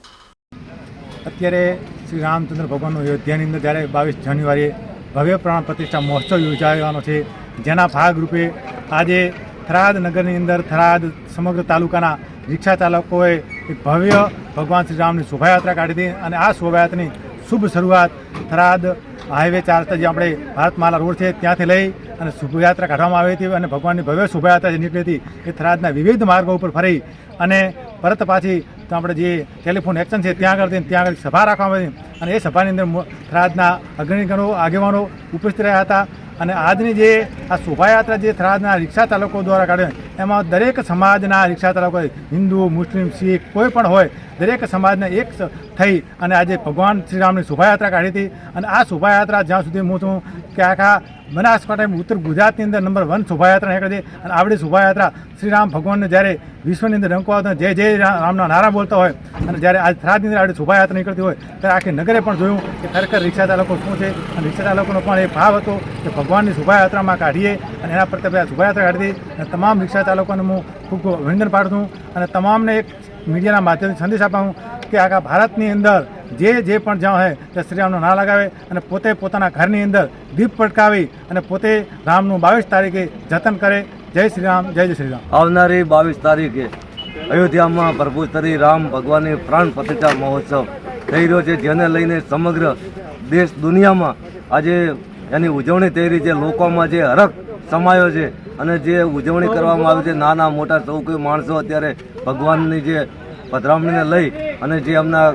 અત્યારે શ્રી રામચંદ્ર ભગવાનનો અયોધ્યાની અંદર જ્યારે 22 જાન્યુઆરીએ ભવ્ય પ્રાણ પ્રતિષ્ઠા મહોત્સવ યોજાવાનો છે, જેના ભાગરૂપે આજે થરાદ નગરની અંદર થરાદ સમગ્ર તાલુકાના રિક્ષા ચાલકોએ એક ભવ્ય ભગવાન શ્રી રામની શોભાયાત્રા કાઢી હતી અને આ શોભાયાત્રાની શુભ શરૂઆત થરાદ હાઈવે 4 જે આપણે ભારતમાલા રોડ છે ત્યાંથી લઈ અને શોભાયાત્રા કાઢવામાં આવી હતી અને ભગવાનની ભવ્ય શોભાયાત્રા જે નીકળી હતી એ થરાદના વિવિધ માર્ગો ઉપર ફરી અને પરત પાછી તો આપણે જે ટેલિફોન એક્શન છે ત્યાં આગળ સભા રાખવામાં આવી અને એ સભાની અંદર થરાદના અગ્રણીગણો આગેવાનો ઉપસ્થિત રહ્યા હતા. અને આજની જે આ શોભાયાત્રા જે થરાદના રિક્ષા ચાલકો દ્વારા કાઢે એમાં દરેક સમાજના રિક્ષા ચાલકો હિન્દુ, મુસ્લિમ, શીખ કોઈ પણ હોય દરેક સમાજને એક થઈ અને આજે ભગવાન શ્રીરામની શોભાયાત્રા કાઢી હતી. અને આ શોભાયાત્રા જ્યાં સુધી હું છું કે આખા બનાસકાંઠા ઉત્તર ગુજરાતની અંદર નંબર 1 શોભાયાત્રા નીકળી હતી. અને આવડી શોભાયાત્રા શ્રીરામ ભગવાનને જ્યારે વિશ્વની અંદર રંકવા જય જય રામના નારા બોલતા હોય અને જ્યારે આજ થરાદની અંદર આવડી શોભાયાત્રા નીકળતી હોય ત્યારે આખી નગરે પણ જોયું કે ખરેખર રિક્ષા ચાલકો શું છે અને રિક્ષા ચાલકોનો પણ એ ભાવ હતો કે ભગવાનની શોભાયાત્રામાં કાઢીએ અને એના પ્રત્યે આ શોભાયાત્રા કાઢી હતી. અને તમામ રિક્ષા ચાલકોને હું ખૂબ અભિનંદન પાડું અને તમામને એક મીડિયાના માધ્યમથી સંદેશ આપું કે આખા ભારતની અંદર જે પણ જ્યાં હોય તે શ્રીરામનો ના લગાવે અને પોતે પોતાના ઘરની અંદર દીપ પ્રગટાવી અને પોતે રામનું 22 તારીખે જતન કરે. જય શ્રી રામ, જય જય શ્રી રામ. આવનારી 22 તારીખે અયોધ્યામાં પ્રભુ શ્રી રામ ભગવાનની પ્રાણ પ્રતિષ્ઠા મહોત્સવ થઈ રહ્યો છે, જેને લઈને સમગ્ર દેશ દુનિયામાં આજે એની ઉજવણી થઈ રહી છે. લોકોમાં જે હરખ સમાયો છે અને જે ઉજવણી કરવામાં આવે છે, નાના મોટા સૌ કોઈ માણસો અત્યારે ભગવાનની જે પધરામણીને લઈ અને જે એમના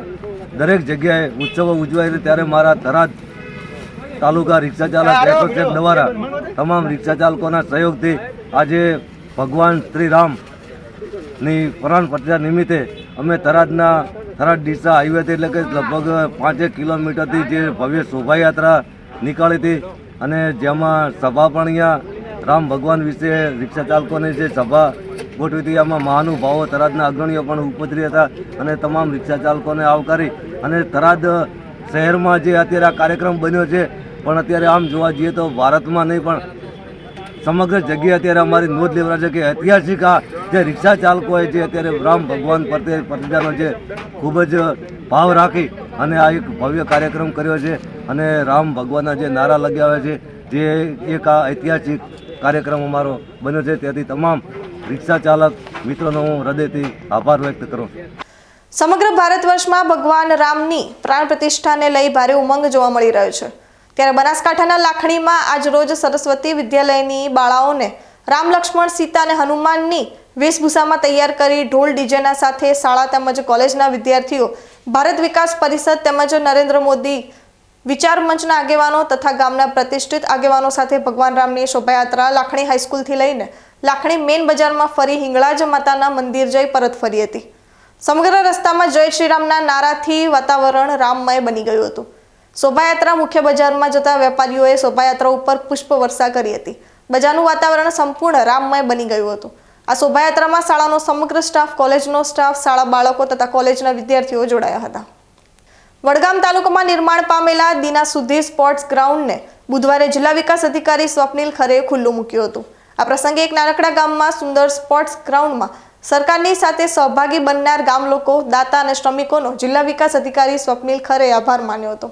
દરેક જગ્યાએ ઉત્સવો ઉજવાય છે, ત્યારે મારા થરાદ તાલુકા રિક્ષા ચાલક એસોસિએશન દ્વારા તમામ રિક્ષા ચાલકોના સહયોગથી આજે ભગવાન શ્રી રામની પ્રાણ પ્રતિષ્ઠા નિમિત્તે અમે થરાદ ડીસા હાઈવેથી એટલે કે લગભગ 5 કિલોમીટરથી જે ભવ્ય શોભાયાત્રા નીકાળી હતી અને જેમાં સભા પણ અહીંયા રામ ભગવાન વિશે રિક્ષા ચાલકોની જે સભા ગોઠવી હતી એમાં મહાનુભાવો થરાદના અગ્રણીઓ પણ ઉપસ્થિત હતા અને તમામ રિક્ષા ચાલકોને આવકારી અને થરાદ શહેરમાં જે અત્યારે આ કાર્યક્રમ બન્યો છે પણ અત્યારે આમ જોવા જઈએ તો ભારતમાં નહીં પણ સમગ્ર જગ્યાએ અત્યારે અમારી નોંધ લેવડાવે છે કે ઐતિહાસિક આ જે રિક્ષા ચાલકોએ જે અત્યારે રામ ભગવાન પ્રત્યે પ્રતિજાનો જે ખૂબ જ ભાવ રાખી અને આ એક ભવ્ય કાર્યક્રમ કર્યો છે અને રામ ભગવાનના જે નારા લગાવ્યા છે જે એક આ ઐતિહાસિક કાર્યક્રમ અમારો બન્યો છે, તેથી તમામ રિક્ષા ચાલક મિત્રોનો હું હૃદયથી આભાર વ્યક્ત કરું છું. સમગ્ર ભારત વર્ષમાં ભગવાન રામની પ્રાણ પ્રતિષ્ઠાને લઈ ભારે ઉમંગ જોવા મળી રહ્યો છે. ત્યારે બનાસકાંઠાના લાખણીમાં આજરોજ સરસ્વતી વિદ્યાલયની બાળાઓને રામ, લક્ષ્મણ, સીતા અને હનુમાનની વેશભૂષામાં તૈયાર કરી ઢોલ ડીજેના સાથે શાળા તેમજ કોલેજના વિદ્યાર્થીઓ, ભારત વિકાસ પરિષદ તેમજ નરેન્દ્ર મોદી વિચાર મંચના આગેવાનો તથા ગામના પ્રતિષ્ઠિત આગેવાનો સાથે ભગવાન રામની શોભાયાત્રા લાખણી હાઈસ્કૂલથી લઈને લાખણી મેન બજારમાં ફરી હિંગળાજ માતાના મંદિર જઈ પરત ફરી હતી. સમગ્ર રસ્તામાં જય શ્રી રામના નારાથી વાતાવરણ રામમય બની ગયું હતું. શોભાયાત્રા મુખ્ય બજારમાં જતા વેપારીઓએ શોભાયાત્રા ઉપર પુષ્પ વર્ષા કરી હતી. બજારનું વાતાવરણ સંપૂર્ણ રામમય બની ગયું હતું. આ શોભાયાત્રામાં શાળાનો સમગ્ર સ્ટાફ, કોલેજનો સ્ટાફ, શાળા બાળકો તથા કોલેજના વિદ્યાર્થીઓ જોડાયા હતા. વડગામ તાલુકામાં નિર્માણ પામેલા દીના સુધી સ્પોર્ટ્સ ગ્રાઉન્ડને બુધવારે જિલ્લા વિકાસ અધિકારી સ્વપ્નિલ ખરેએ ખુલ્લું મૂક્યું હતું. આ પ્રસંગે એક નાનકડા ગામમાં સુંદર સ્પોર્ટ્સ ગ્રાઉન્ડમાં સરકારની સાથે સહભાગી બનનાર ગામ લોકો, દાતા અને શ્રમિકોનો જિલ્લા વિકાસ અધિકારી સ્વપ્નિલ ખરેએ આભાર માન્યો હતો.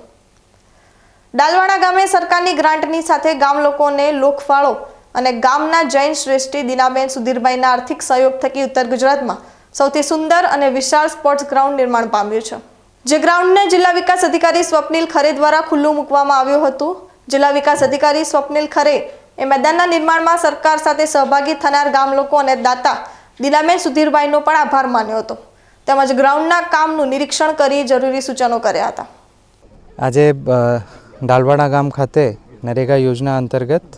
ડાલવાડા ગામે સરકારની ગ્રાન્ટની સાથે ગામ લોકોને લોકફાળો અને ગામના જૈન શ્રેષ્ઠી દીનાબેન સુધીરભાઈના આર્થિક સહયોગ થકી ઉત્તર ગુજરાતમાં સૌથી સુંદર અને વિશાળ સ્પોર્ટ્સ ગ્રાઉન્ડ નિર્માણ પામ્યું છે. જે ગ્રાઉન્ડને જિલ્લા વિકાસ અધિકારી સ્વપ્નિલ ખરે દ્વારા ખુલ્લું મૂકવામાં આવ્યું હતું. જિલ્લા વિકાસ અધિકારી સ્વપ્નિલ ખરે એ મેદાનના નિર્માણમાં સરકાર સાથે સહભાગી થનાર ગામ લોકો અને દાતા દીનાબેન સુધીરભાઈનો પણ આભાર માન્યો હતો. તેમજ ગ્રાઉન્ડના કામનું નિરીક્ષણ કરી જરૂરી સૂચનો કર્યા હતા. આજે ડાલવાડા ગામ ખાતે નરેગા યોજના અંતર્ગત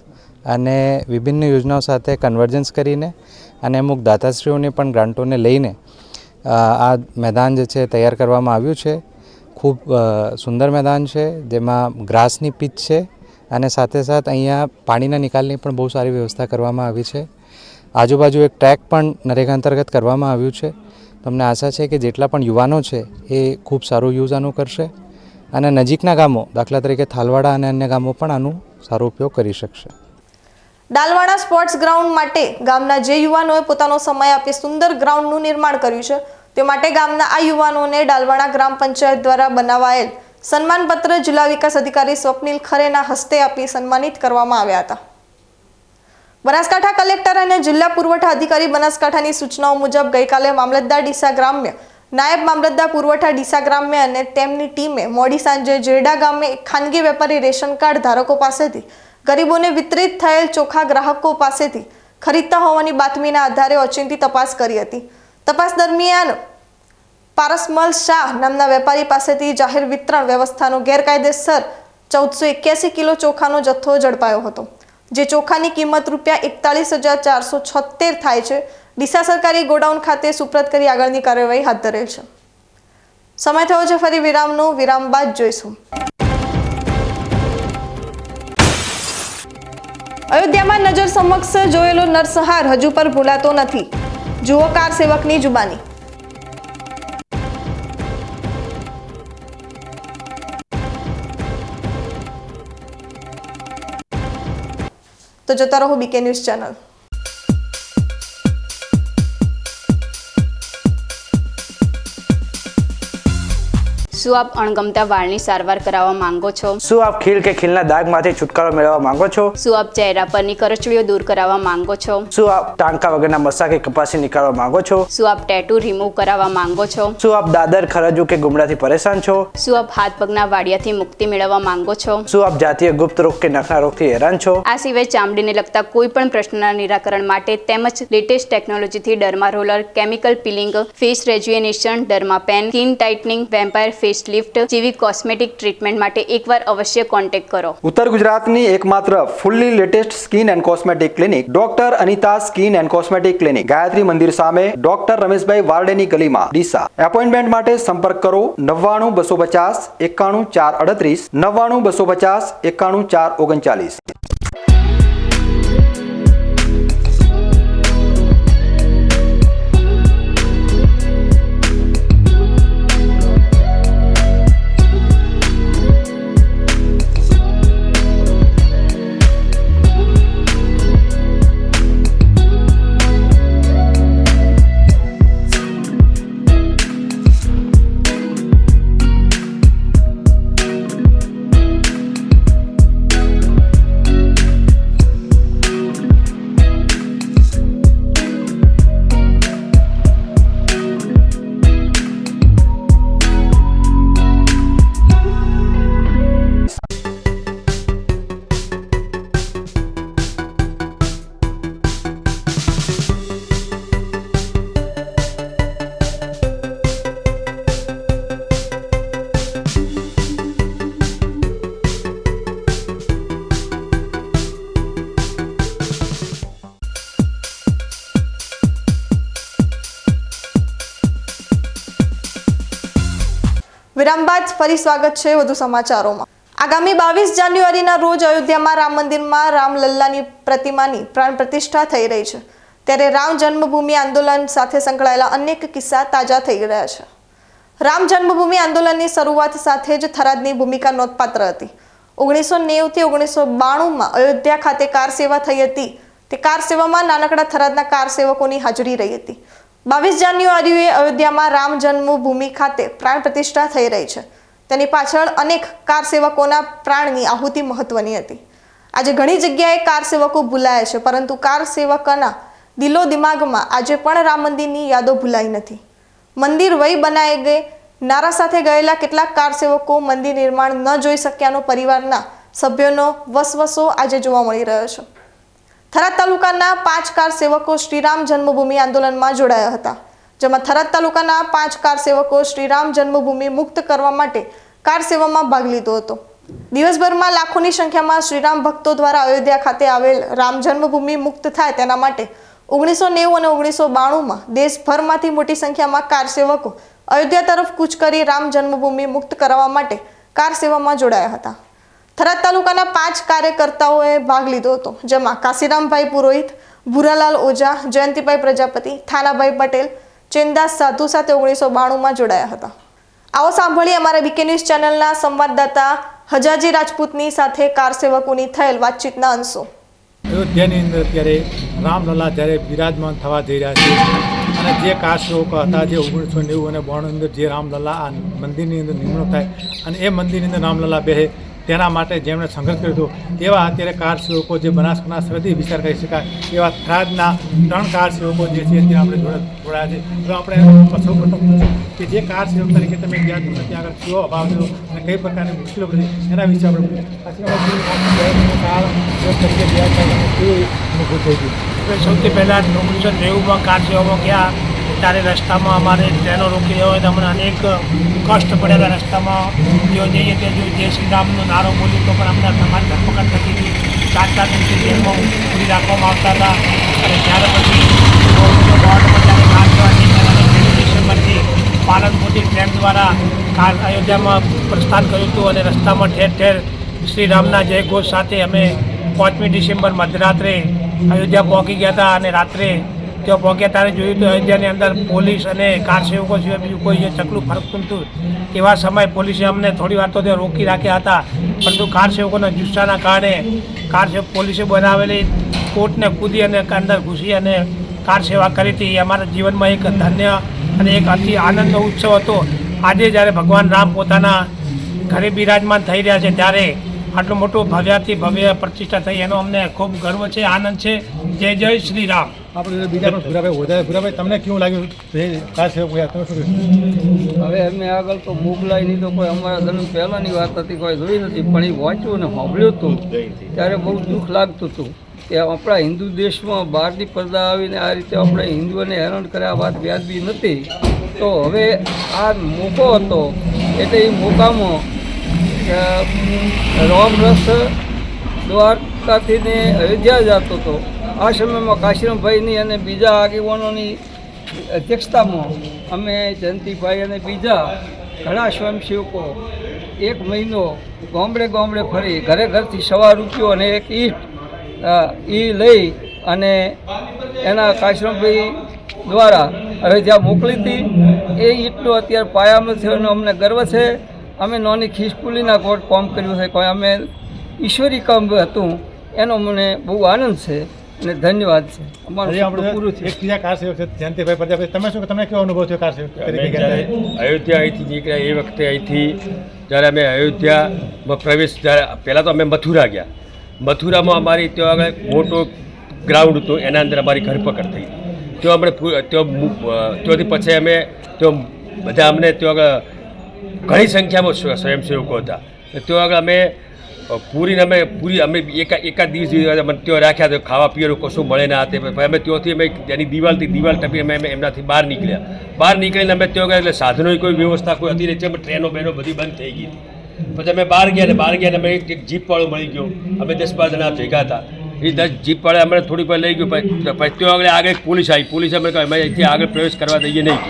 અને વિભિન્ન યોજનાઓ સાથે કન્વર્જન્સ કરીને અને અમુક દાતાશ્રીઓની પણ ગ્રાન્ટોને લઈને આ મેદાન જે છે તૈયાર કરવામાં આવ્યું છે. ખૂબ સુંદર મેદાન છે, જેમાં ગ્રાસની પીચ છે અને સાથે સાથે અહીંયા પાણીના નિકાલની પણ બહુ સારી વ્યવસ્થા કરવામાં આવી છે. આજુબાજુ એક ટ્રેક પણ નરેગા અંતર્ગત કરવામાં આવ્યું છે. તમને આશા છે કે જેટલા પણ યુવાનો છે એ ખૂબ સારું યુઝ આનું કરશે અને નજીકના ગામો, દાખલા તરીકે થાલવાડા અને અન્ય ગામો પણ આનું સારો ઉપયોગ કરી શકશે. ડાલવાડા સ્પોર્ટ્સ ગ્રાઉન્ડ માટે ગામના જે યુવાનોએ પોતાનો સમય આપી સુંદર ગ્રાઉન્ડનું નિર્માણ કર્યું છે તે માટે ગામના આ યુવાનોને ડાલવાડા ગ્રામ પંચાયત દ્વારા બનાવાયેલ સન્માનપત્ર જિલ્લા વિકાસ અધિકારી સ્વપ્નિલ ખરેના હસ્તે આપી સન્માનિત કરવામાં આવ્યા હતા. બનાસકાંઠા કલેક્ટર અને જિલ્લા પુરવઠા અધિકારી બનાસકાંઠાની સૂચનાઓ મુજબ ગઈકાલે મામલતદાર ડીસા ગ્રામ્ય, નાયબ મામલતદાર પુરવઠા ડીસા ગ્રામ્ય અને તેમની ટીમે મોડી સાંજે જેરડા ગામે એક ખાનગી વેપારી રેશન કાર્ડ ધારકો પાસેથી ગરીબોને વિતરિત થયેલ ચોખા ગ્રાહકો પાસેથી ખરીદતા હોવાની બાતમીના આધારે ઓચિંતી તપાસ કરી હતી. તપાસ દરમિયાન પારસમલ શાહ નામના વેપારી પાસેથી જાહેર વિતરણ વ્યવસ્થાનો ગેરકાયદેસર 1481 કિલો ચોખાનો જથ્થો ઝડપાયો હતો. જે ચોખાની કિંમત ₹41,476 થાય છે. ડીસા સરકારી ગોડાઉન ખાતે સુપ્રત કરી આગળની કાર્યવાહી હાથ ધરેલ છે. સમય થયો છે ફરી વિરામનો. વિરામ બાદ જોઈશું. અયોધ્યામાં નજર સમક્ષ જોયેલો નરસંહાર હજુ પર ભૂલાતો નથી. જુઓ કાર સેવકની જુબાની. તો જોતા રહો બીકે ન્યૂઝ ચેનલ. શું આપ અણગમતા વાળની સારવાર કરાવવા માંગો છો? શું આપ ખીલ કે ખીલના દાગમાંથી છુટકારો મેળવવા માંગો છો? શું આપ ચહેરા પરની કરચલીઓ દૂર કરાવવા માંગો છો? શું આપ ટાંકા વગરના મસા કે કપાસી નીકાળવા માંગો છો? શું આપ ટેટુ રિમૂવ કરાવવા માંગો છો? શું આપ દાદર, ખરજુ કે ગુમડાથી પરેશાન છો? શું આપ હાથ પગના વાડિયાથી મુક્તિ મેળવવા માંગો છો? શું આપ જાતીય ગુપ્ત રોગ કે નખના રોગથી હેરાન છો? આ સિવાય ચામડીને લગતા કોઈ પણ પ્રશ્નના નિરાકરણ માટે તેમજ લેટેસ્ટ ટેકનોલોજીથી derma roller, chemical peeling, face rejuvenation, derma pen, skin tightening, vampire face lift જેવી કોસ્મેટિક ટ્રીટમેન્ટ માટે એકવાર અવશ્ય કોન્ટેક્ટ કરો. ઉત્તર ગુજરાતની એકમાત્ર fully latest skin and cosmetic clinic doctor Anita skin and cosmetic clinic, Gayatri Mandir સામે, ડોક્ટર રમેશભાઈ વારડેની ગલીમાં, ડીસા. એપોઇન્ટમેન્ટ માટે સંપર્ક કરો 99 250 91 438 99 250 91 439. વિરામ બાદ ફરી સ્વાગત છે વધુ સમાચારોમાં। આગામી 22 જાન્યુઆરીના રોજ અયોધ્યામાં રામ મંદિરમાં રામલલ્લાની પ્રતિમાની પ્રાણ પ્રતિષ્ઠા થઈ રહી છે, ત્યારે રામ જન્મભૂમિ આંદોલન સાથે સંકળાયેલા અનેક કિસ્સા તાજા થઈ રહ્યા છે। રામ જન્મભૂમિ આંદોલનની શરૂઆત સાથે જ થરાદની ભૂમિકા નોંધપાત્ર હતી। 1990 થી 1992માં અયોધ્યા ખાતે કાર સેવા થઈ હતી। તે કાર સેવામાં નાનકડા થરાદના કાર સેવકોની હાજરી રહી હતી। 22 જાન્યુઆરીએ અયોધ્યામાં રામ જન્મભૂમિ ખાતે પ્રાણ પ્રતિષ્ઠા થઈ રહી છે। તેની પાછળ અનેક કાર સેવકોના પ્રાણની આહુતિ મહત્વની હતી। આજે ઘણી જગ્યાએ કાર સેવકો ભૂલાયા છે, પરંતુ કાર સેવકોના દિલો દિમાગમાં આજે પણ રામ મંદિરની યાદો ભૂલાઈ નથી। મંદિર વહી બનાએ ગયે નારા સાથે ગયેલા કેટલાક કાર સેવકો મંદિર નિર્માણ ન જોઈ શક્યાનો પરિવારના સભ્યોનો વસવસો આજે જોવા મળી રહ્યો છે। થરાદ તાલુકાના 5 કાર સેવકો શ્રીરામ જન્મભૂમિ આંદોલનમાં જોડાયા હતા, જેમાં થરાદ તાલુકાના 5 કાર સેવકો શ્રીરામ જન્મભૂમિ મુક્ત કરવા માટે કાર સેવામાં ભાગ લીધો હતો। દિવસભરમાં લાખોની સંખ્યામાં શ્રીરામ ભક્તો દ્વારા અયોધ્યા ખાતે આવેલ રામ જન્મભૂમિ મુક્ત થાય તેના માટે 1990 અને 1992માં દેશભરમાંથી મોટી સંખ્યામાં કાર સેવકો અયોધ્યા તરફ કૂચ કરી રામ જન્મભૂમિ મુક્ત કરાવવા માટે કાર સેવામાં જોડાયા હતા। થરાદ તાલુકાના 5 કાર્યકર્તાઓએ ભાગ લીધો હતો, જેમાં કાશીરામભાઈ પુરોહિત, ભૂરાલાલ ઓઝા, જયંતિભાઈ પ્રજાપતિ, થાનાભાઈ પટેલ, ચેનદાસ સાધુ સાથે 1992માં જોડાયા હતા। આવો સાંભળીએ અમારા બીકે ન્યૂઝ ચેનલના સંવાદદાતા હજાજી રાજપૂતની સાથે કાર સેવકોની થયેલ વાતચીતના અંશો। અયોધ્યાની અંદર અત્યારે રામલલ્લા જ્યારે બિરાજમાન થવા જઈ રહ્યા છે અને જે કાર સેવકો હતા જે 1990 અને 92 અંદર જે રામલલ્લા આ મંદિરની અંદર નિમણૂક થાય અને એ મંદિરની અંદર રામલલ્લા બેસે તેના માટે જેમણે સંઘર્ષ કર્યો હતો એવા અત્યારે કાર સેવકો જે બનાસકાંઠા સરહદી વિસ્તાર કરી શકાય એવા થરાદના 3 કાર સેવકો જે છે તે આપણે જોડાયા છે। તો આપણે સૌપ્રથમ કે જે કાર સેવક તરીકે તમે ગયા તમને ત્યાં આગળ કેવો અભાવ થયો અને કઈ પ્રકારની મુશ્કેલીઓ પડી એના વિશે આપણે સૌથી પહેલાં 1990માં કાર સેવામાં ગયા ત્યારે રસ્તામાં અમારે ટ્રેનો રોકી રહ્યો હોય તો અમને અનેક કષ્ટ પડેલા રસ્તામાં જો જઈએ તે જો જય શ્રી રામનો નારો બોલ્યો તો પણ અમને તમારી ધરપકડ થતી હતી। 4 દિવસથી જેલમાં પૂરી રાખવામાં આવતા હતા અને ત્યારે પછી 1992માં જ્યારે કાર સેવા થઈ 1 ડિસેમ્બરથી પાલનપુરથી ટ્રેન દ્વારા કાર અયોધ્યામાં પ્રસ્થાન કર્યું હતું અને રસ્તામાં ઠેર ઠેર શ્રી રામના જયઘોષ સાથે અમે 5મી ડિસેમ્બર મધરાત્રે અયોધ્યા પહોંચી ગયા હતા અને રાત્રે ત્યાં પહોંચ્યા ત્યારે જોયું તો અયોધ્યાની અંદર પોલીસ અને કાર સેવકો સિવાય બીજું કોઈ જે ચકલું ફરકતું હતું। એવા સમયે પોલીસે અમને થોડી વાર તો ત્યાં રોકી રાખ્યા હતા, પરંતુ કાર સેવકોના જુસ્સાના કારણે કાર સેવક પોલીસે બનાવેલી કોર્ટને કૂદી અને અંદર ઘૂસી અને કાર સેવા કરી હતી। એ અમારા જીવનમાં એક ધન્ય અને એક અતિ આનંદનો ઉત્સવ હતો। આજે જ્યારે ભગવાન રામ પોતાના ઘરે બિરાજમાન થઈ રહ્યા છે ત્યારે આટલું મોટું ભવ્યાથી ભવ્ય પ્રતિષ્ઠા થઈ એનો અમને ખૂબ ગર્વ છે, આનંદ છે। જય જય શ્રી રામ। આપણે બીજા પણ ભૂરાભાઈ તમને કેવું લાગ્યું કાર સેવક તમે શું હવે અમે આગળ તો મોકલાયની તો કોઈ અમારા જન્મ પહેલાંની વાત હતી, કોઈ જોઈ નથી, પણ એ વાંચ્યું ને સાંભળ્યું હતું ત્યારે બહુ દુઃખ લાગતું હતું કે આપણા હિન્દુ દેશમાં બહારની પડદા આવીને આ રીતે આપણે હિન્દુઓને હેરાન કર્યા વાત વ્યાજબી નથી। તો હવે આ મોકો હતો એટલે એ મોકામાં રામરસ દ્વારકાથી ને અયોધ્યા જતો હતો। આ સમયમાં કાશીરામભાઈની અને બીજા આગેવાનોની અધ્યક્ષતામાં અમે જયંતિભાઈ અને બીજા ઘણા સ્વયંસેવકો 1 મહિનો ગામડે ગામડે ફરી ઘરે ઘરથી ₹1 અને 1 ઈંટ એ લઈ અને એના કાશીરામભાઈ દ્વારા અયોધ્યા મોકલી હતી। એ ઈંટનો અત્યારે પાયામાં થયો એનો અમને ગર્વ છે। અમે નાની ખિસકુલીના કોર્ટ કામ કર્યું છે, કોઈ અમે ઈશ્વરી કામ હતું એનો મને બહુ આનંદ છે અને ધન્યવાદ છે। અમારું પૂરું છે। એક બીજા કાર સેવક છે જયંતિભાઈ પ્રજાપતિ, તમે શું તમને કેવો અનુભવ થયો કાર સેવક તરીકે? અયોધ્યા અહીંથી નીકળ્યા એ વખતે અહીંથી જ્યારે અમે અયોધ્યામાં પ્રવેશ જ્યારે પહેલાં તો અમે મથુરા ગયા। મથુરામાં અમારી ત્યાં આગળ મોટો ગ્રાઉન્ડ હતો, એના અંદર અમારી ધરપકડ થઈ। ત્યાં આપણે ત્યાંથી પછી અમે ત્યાં બધા અમને ત્યાં આગળ ઘણી સંખ્યામાં સ્વયંસેવકો હતા। ત્યાં આગળ અમે પૂરી અમે એકાદ દિવસ અમે ત્યાં રાખ્યા તો ખાવા પીવાનું કશું મળે ના તે અમે ત્યાંથી અમે એની દિવાલથી દિવાલ ટપી અમે એમનાથી બહાર નીકળ્યા। બહાર નીકળીને અમે ત્યાં ગયા એટલે સાધનોની કોઈ વ્યવસ્થા કોઈ હતી નહીં, ટ્રેનો બેનો બધી બંધ થઈ ગઈ હતી। પછી અમે બહાર ગયા અમે એક જીપવાળો મળી ગયો, અમે 10-12 જણા ભેગા હતા। એ 10 જીપવાળા અમને થોડીક વાર લઈ ગયો, પછી ત્યાં આગળ પોલીસ આવી। પોલીસે અમે કહ્યું અમે અહીંથી આગળ પ્રવેશ કરવા દઈએ નહીં,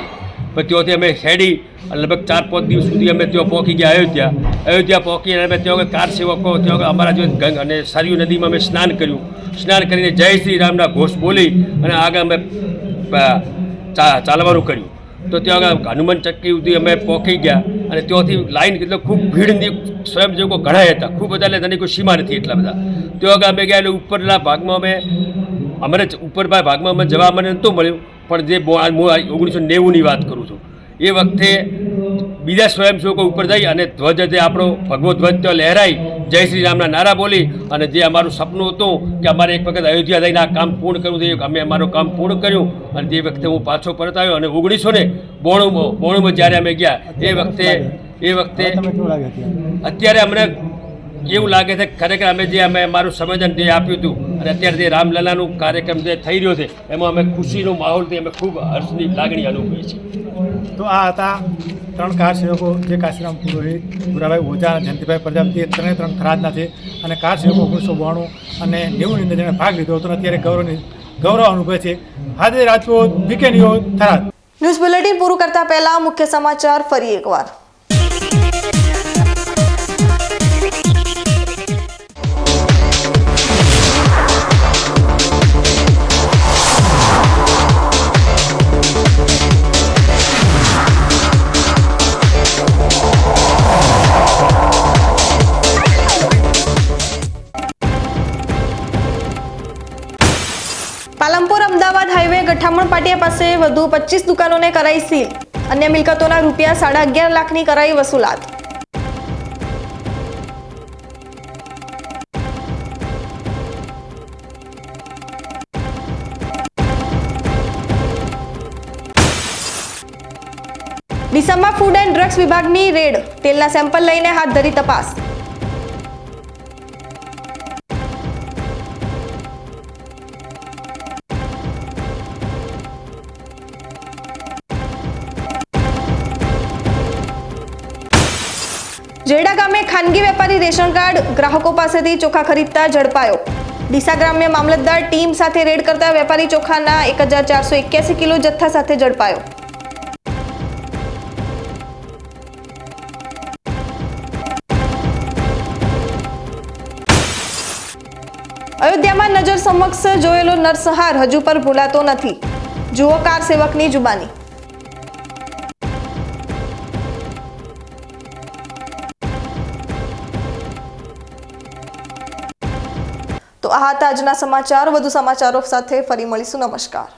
પછી ત્યાંથી અમે હેડી લગભગ 4-5 દિવસ સુધી અમે ત્યાં પહોંચી ગયા અયોધ્યા પહોંચી અને અમે ત્યાં કાર સેવકો ત્યાં અમારા જે ગંગ અને સરયુ નદીમાં અમે સ્નાન કર્યું. સ્નાન કરીને જય શ્રી રામના ઘોષ બોલી અને આગળ અમે ચાલવાનું કર્યું. તો ત્યાં હનુમાન ચક્કી સુધી અમે પહોંચી ગયા અને ત્યાંથી લાઈન એટલે ખૂબ ભીડની સ્વયંસેવકો ઘણા હતા, ખૂબ બધા, એટલે તેની કોઈ સીમા નથી એટલા બધા. ત્યાં અમે ગયા એટલે ઉપરના ભાગમાં અમને ઉપરના ભાગમાં અમે જવા મને નહોતું મળ્યું, પણ જે 1990ની વાત કરું છું એ વખતે બીજા સ્વયંસેવકો ઉપર જઈ અને ધ્વજ જે આપણો ભગવો ધ્વજ ત્યાં લહેરાઈ જય શ્રી રામના નારા બોલી અને જે અમારું સપનું હતું કે અમારે એક વખત અયોધ્યા જઈને આ કામ પૂર્ણ કરવું જોઈએ, અમે અમારું કામ પૂર્ણ કર્યું. અને તે વખતે હું પાછો પરત આવ્યો અને 1992માં જ્યારે અમે ગયા એ વખતે અત્યારે અમને એવું લાગે છે ખરેખર અમે અમારું સંવેદન જે આપ્યું હતું અને અત્યારે જે રામલલાનું કાર્યક્રમ જે થઈ રહ્યો છે એમાં અમે ખુશીનો માહોલથી અમે ખૂબ હર્ષની લાગણી અનુભવી છે. તો આ હતા 3 કાર સેવકો જે કાશીરામ પુરોહિત, ભુરાભાઈ ઓઝા અને જયંતિભાઈ પ્રજાપતિ, 3 થરાદના છે અને કાર સેવકો 1992 અને 90ની અંદર જેણે ભાગ લીધો હતો અને અત્યારે ગૌરવ અનુભવે છે. હાજર Rajput, BK news, Tharad. News bulletin પૂરું કરતા પહેલા મુખ્ય સમાચાર ફરી એકવાર. પાલનપુર અમદાવાદ હાઈવે ગઠામણ પાટિયા પાસે વધુ 25 દુકાનોને કરાઈ સીલ. અન્ય મિલકતોના રૂપિયા 11.5 લાખની કરાઈ વસૂલાત. ડીસામાં ફૂડ એન્ડ ડ્રગ્સ વિભાગની રેડ, તેલના સેમ્પલ લઈને હાથ ધરી તપાસ. જેડા ગામે ખાનગી વેપારી રેશન કાર્ડ ગ્રાહકો પાસેથી ચોખા ખરીદતા ઝડપાયો. ડીસા ગ્રામ્ય મામલતદાર ટીમ સાથે રેડ કરતા વેપારી ચોખાના 1481 કિલો જથ્થા સાથે ઝડપાયો. અયોધ્યામાં નજર સમક્ષ જોયેલો નરસંહાર હજુ પર ભૂલાતો નથી. જુઓ કાર સેવકની જુબાની. તો આ હતા આજના સમાચાર. વધુ સમાચારો સાથે ફરી મળીશું. નમસ્કાર.